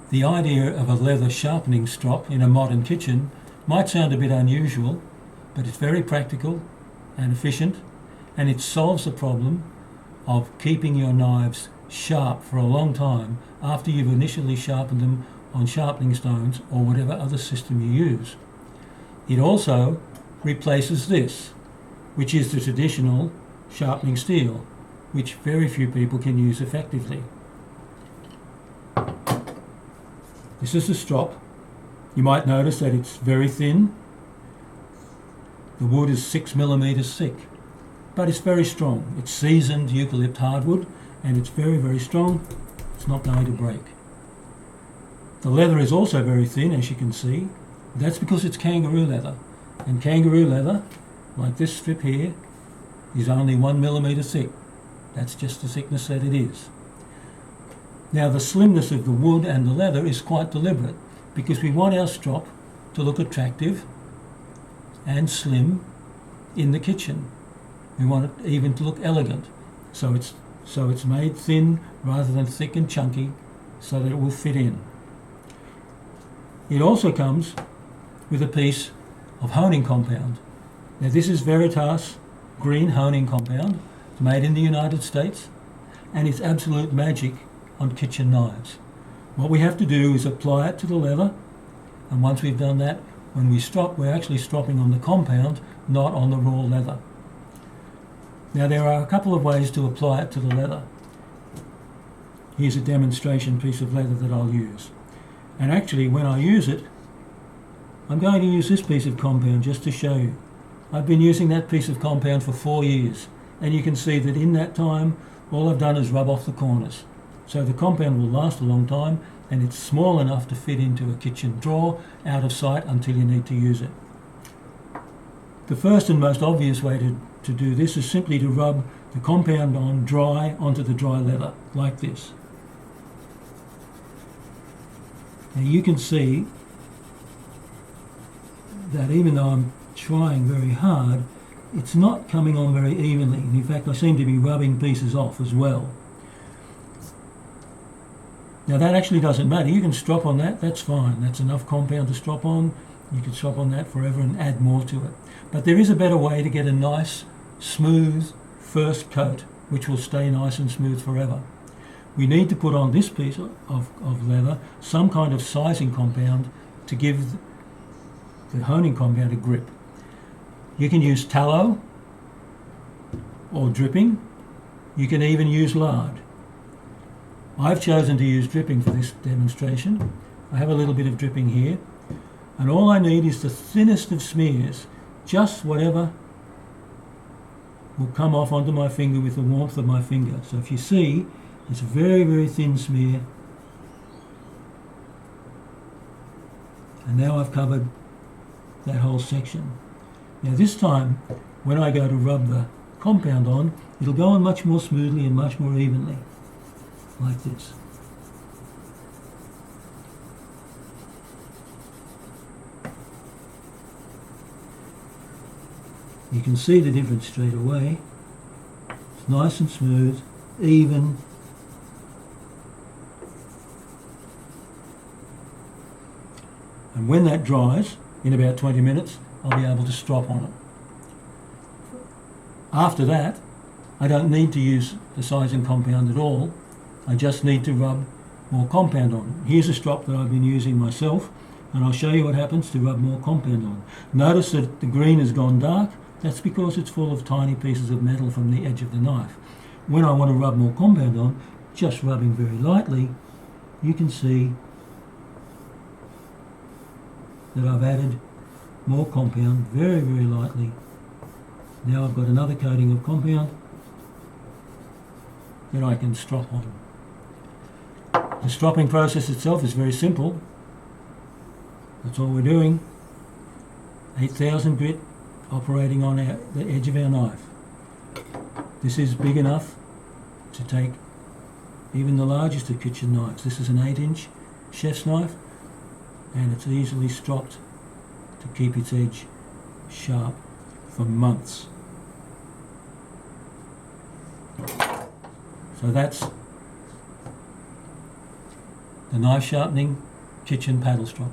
The idea of a leather sharpening strop in a modern kitchen might sound a bit unusual, but it's very practical and efficient, and it solves the problem of keeping your knives sharp for a long time after you've initially sharpened them on sharpening stones or whatever other system you use. It also replaces this, which is the traditional sharpening steel, which very few people can use effectively. This is the strop. You might notice that it's very thin. The wood is 6 millimeters thick, but it's very strong. It's seasoned eucalypt hardwood, and it's very, very strong. It's not going to break. The leather is also very thin, as you can see. That's because it's kangaroo leather. And kangaroo leather, like this strip here, is only 1 millimeter thick. That's just the thickness that it is. Now, the slimness of the wood and the leather is quite deliberate, because we want our strop to look attractive and slim in the kitchen. We want it even to look elegant. So it's made thin rather than thick and chunky, so that it will fit in. It also comes with a piece of honing compound. Now, this is Veritas green honing compound. It's made in the United States, and it's absolute magic on kitchen knives. What we have to do is apply it to the leather, and once we've done that, when we strop, we're actually stropping on the compound, not on the raw leather. Now, there are a couple of ways to apply it to the leather. Here's a demonstration piece of leather that I'll use. And actually, when I use it, I'm going to use this piece of compound just to show you. I've been using that piece of compound for 4 years, and you can see that in that time, all I've done is rub off the corners. So the compound will last a long time, and it's small enough to fit into a kitchen drawer, out of sight until you need to use it. The first and most obvious way to do this is simply to rub the compound on dry onto the dry leather, like this. Now you can see that even though I'm trying very hard, it's not coming on very evenly. In fact, I seem to be rubbing pieces off as well. Now that actually doesn't matter. You can strop on that, that's fine. That's enough compound to strop on. You can strop on that forever and add more to it. But there is a better way to get a nice, smooth first coat, which will stay nice and smooth forever. We need to put on this piece of leather some kind of sizing compound to give the honing compound a grip. You can use tallow or dripping. You can even use lard. I've chosen to use dripping for this demonstration. I have a little bit of dripping here, and all I need is the thinnest of smears, just whatever will come off onto my finger with the warmth of my finger. So if you see, it's a very, very thin smear. And now I've covered that whole section. Now this time, when I go to rub the compound on, it'll go on much more smoothly and much more evenly, like this. You can see the difference straight away. It's nice and smooth, even. And when that dries, in about 20 minutes, I'll be able to strop on it. After that, I don't need to use the sizing compound at all. I just need to rub more compound on. Here's a strop that I've been using myself, and I'll show you what happens to rub more compound on. Notice that the green has gone dark. That's because it's full of tiny pieces of metal from the edge of the knife. When I want to rub more compound on, just rubbing very lightly, you can see that I've added more compound very, very lightly. Now I've got another coating of compound that I can strop on. The stropping process itself is very simple. That's all we're doing. 8000 grit operating on the edge of our knife. This is big enough to take even the largest of kitchen knives. This is an 8-inch chef's knife, and it's easily stropped to keep its edge sharp for months. So that's the knife sharpening kitchen paddle strop.